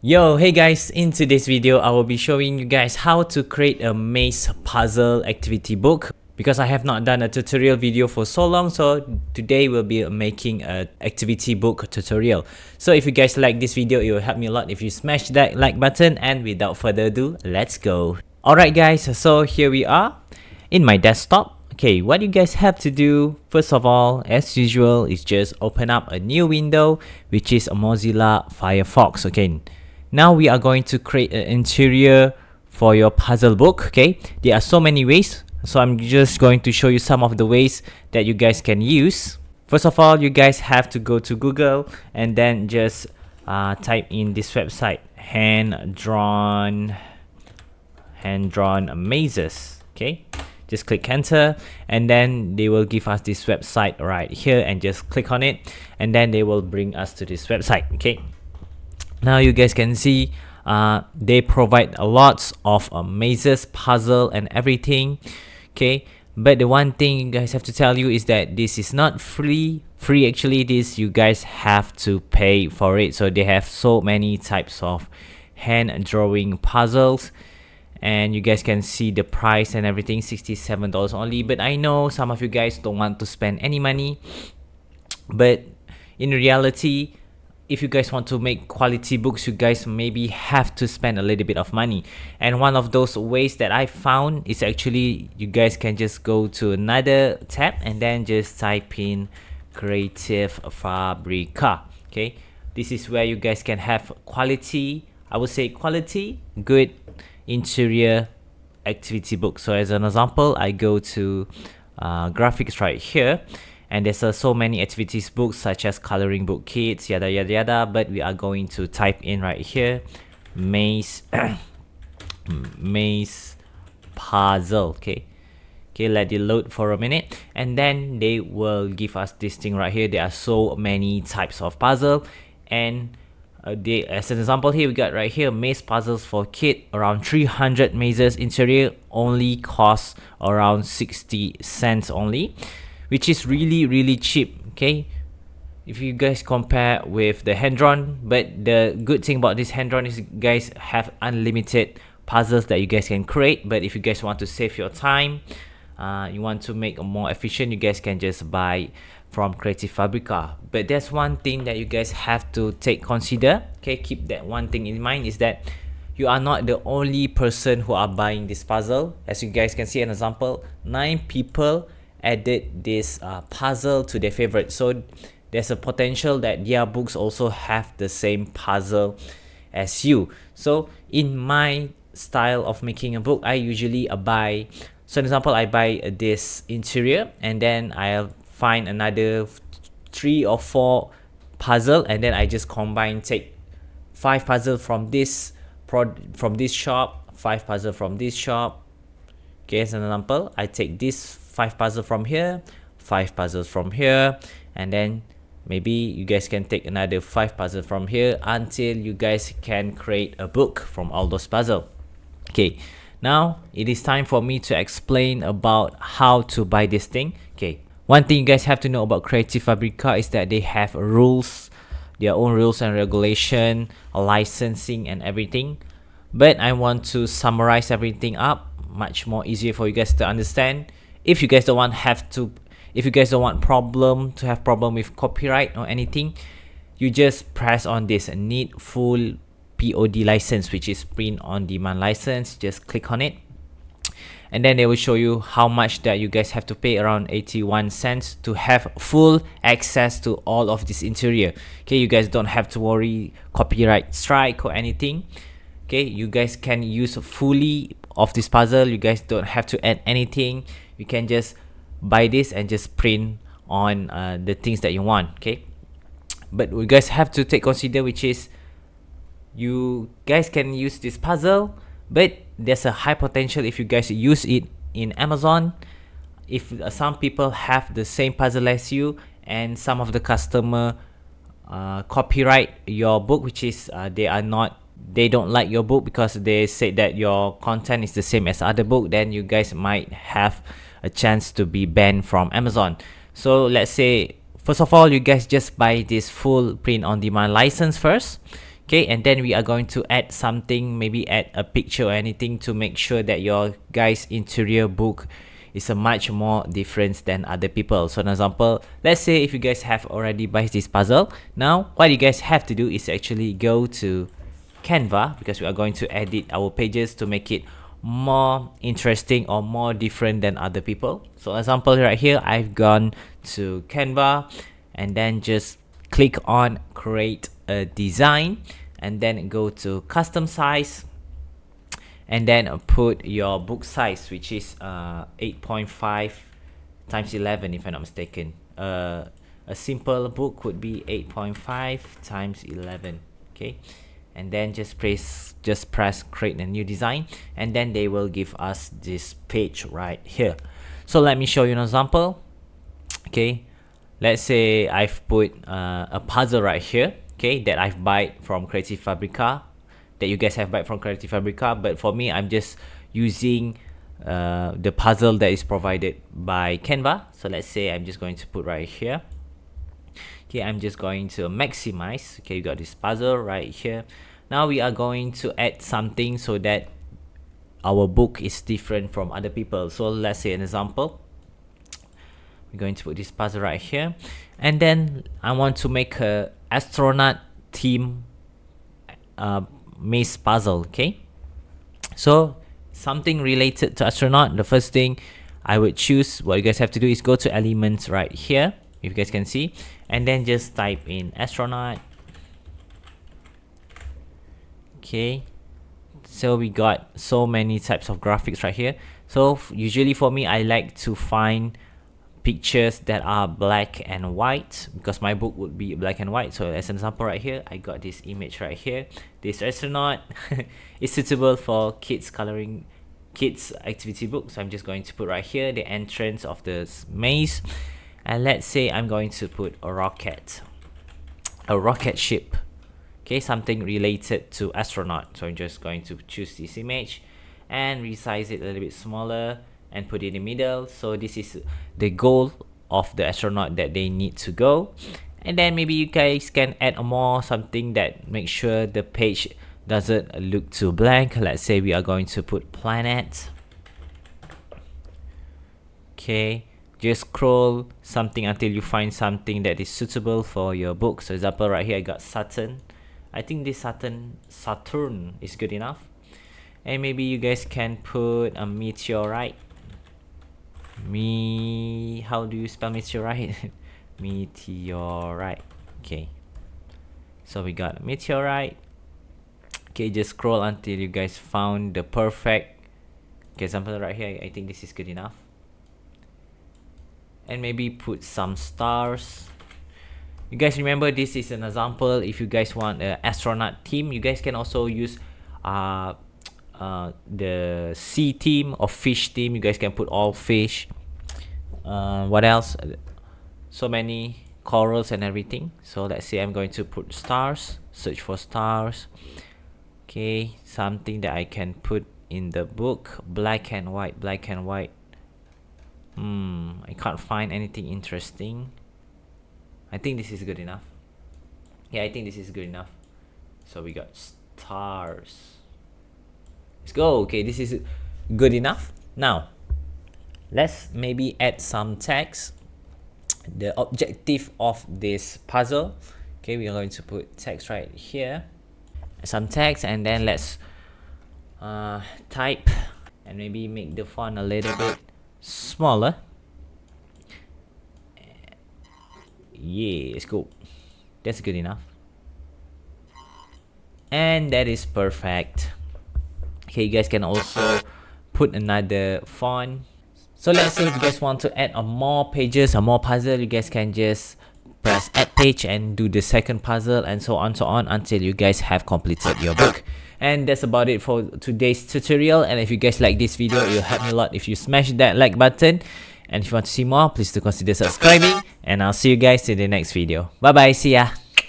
Yo, hey guys, in today's video I will be showing you guys how to create a maze puzzle activity book because I have not done a tutorial video for so long, so today we'll be making a activity book tutorial. So if you guys like this video, it will help me a lot if you smash that like button, and without further ado, let's go. Alright guys, so here we are in my desktop. Okay, what you guys have to do, first of all, as usual, is just open up a new window, which is a Mozilla Firefox. Okay, now we are going to create an interior for your puzzle book. Okay, there are so many ways, so I'm just going to show you some of the ways that you guys can use. First of all, you guys have to go to Google and then just type in this website, hand-drawn mazes. Okay, just click enter, and then they will give us this website right here, and just click on it, and then they will bring us to this website. Okay, now you guys can see they provide a lot of mazes, puzzle and everything. Okay, but the one thing you guys have to tell you is that this is not free. Actually, this you guys have to pay for it. So they have so many types of hand drawing puzzles, and you guys can see the price and everything, $67 only. But I know some of you guys don't want to spend any money, but in reality, if you guys want to make quality books, you guys maybe have to spend a little bit of money. And one of those ways that I found is actually you guys can just go to another tab and then just type in Creative Fabrica. Okay, this is where you guys can have quality, I would say quality, good interior activity book. So as an example, I go to graphics right here, and there's so many activities books such as coloring book kits, yada yada yada, but we are going to type in right here maze maze puzzle. Okay, let it load for a minute, and then they will give us this thing right here. There are so many types of puzzle, and as an example here, we got right here maze puzzles for kid, around 300 mazes. Interior only costs around 60 cents only, which is really cheap. Okay, if you guys compare with the hand-drawn. But the good thing about this hand-drawn is you guys have unlimited puzzles that you guys can create. But if you guys want to save your time, you want to make a more efficient, you guys can just buy from Creative Fabrica. But there's one thing that you guys have to consider. Okay, keep that one thing in mind, is that you are not the only person who are buying this puzzle. As you guys can see an example, 9 people added this puzzle to their favorite, so there's a potential that their books also have the same puzzle as you. So in my style of making a book, I usually buy, so an example, I buy this interior, and then I'll find another 3 or 4 puzzle, and then I just combine, take 5 puzzle from this shop, 5 puzzle from this shop. Okay, as an example, I take this 5 puzzle from here, 5 puzzles from here, and then maybe you guys can take another 5 puzzle from here until you guys can create a book from all those puzzles. Okay, now it is time for me to explain about how to buy this thing. Okay, one thing you guys have to know about Creative Fabrica is that they have rules, their own rules and regulation, licensing and everything. But I want to summarize everything up much more easier for you guys to understand. If you guys don't want problem with copyright or anything, you just press on this need full POD license, which is print on demand license. Just click on it, and then they will show you how much that you guys have to pay, around 81 cents, to have full access to all of this interior. Okay, you guys don't have to worry copyright strike or anything. Okay, you guys can use fully of this puzzle. You guys don't have to add anything. You can just buy this and just print on the things that you want. Okay, but you guys have to consider, which is you guys can use this puzzle, but there's a high potential if you guys use it in Amazon. If some people have the same puzzle as you, and some of the customer copyright your book, which is they don't like your book because they say that your content is the same as other book, then you guys might have a chance to be banned from Amazon. So let's say, first of all, you guys just buy this full print on demand license first. Okay, and then we are going to add something, maybe add a picture or anything to make sure that your guys' interior book is a much more different than other people. So an example, let's say if you guys have already buy this puzzle, now what you guys have to do is actually go to Canva, because we are going to edit our pages to make it more interesting or more different than other people. So example right here, I've gone to Canva and then just click on create a design and then go to custom size and then put your book size, which is 8.5 times 11 if I'm not mistaken. A simple book would be 8.5 times 11. Okay, and then just press create a new design, and then they will give us this page right here. So let me show you an example. Okay, let's say I've put a puzzle right here, okay, that I've bought from Creative Fabrica, that you guys have bought from Creative Fabrica, but for me I'm just using the puzzle that is provided by Canva. So let's say I'm just going to put right here. Okay, I'm just going to maximize. Okay, you got this puzzle right here. Now we are going to add something so that our book is different from other people. So let's say an example, we're going to put this puzzle right here, and then I want to make a astronaut theme maze puzzle. Okay, so something related to astronaut. The first thing I would choose, what you guys have to do is go to elements right here, if you guys can see, and then just type in astronaut. Okay, so we got so many types of graphics right here. So usually for me, I like to find pictures that are black and white, because my book would be black and white. So as an example right here, I got this image right here. This astronaut is suitable for kids activity book. So I'm just going to put right here the entrance of the maze, and let's say I'm going to put a rocket ship. Okay, something related to astronaut. So I'm just going to choose this image and resize it a little bit smaller and put it in the middle. So this is the goal of the astronaut that they need to go. And then maybe you guys can add more something that makes sure the page doesn't look too blank. Let's say we are going to put planet. Okay, just scroll something until you find something that is suitable for your book. So example right here, I got Saturn. I think this Saturn is good enough. And maybe you guys can put a meteorite. How do you spell meteorite? Meteorite. Okay, so we got a meteorite. Okay, just scroll until you guys found the perfect. Okay, example right here, I think this is good enough. And maybe put some stars. You guys remember, this is an example. If you guys want an astronaut theme, you guys can also use the sea theme or fish theme. You guys can put all fish. What else? So many corals and everything. So let's say I'm going to put stars, search for stars. Okay, something that I can put in the book. Black and white. I can't find anything interesting. I think this is good enough. Yeah, I think this is good enough. So we got stars. Let's go. Okay, this is good enough. Now let's maybe add some text. The objective of this puzzle. Okay, we are going to put text right here. Some text, and then let's type and maybe make the font a little bit smaller. Yeah, let's go. That's good enough. And that is perfect. Okay, you guys can also put another font. So let's say if you guys want to add more pages or more puzzle, you guys can just press add page and do the second puzzle, and so on until you guys have completed your book. And that's about it for today's tutorial. And if you guys like this video, it will help me a lot if you smash that like button. And if you want to see more, please do consider subscribing, and I'll see you guys in the next video. Bye bye, see ya.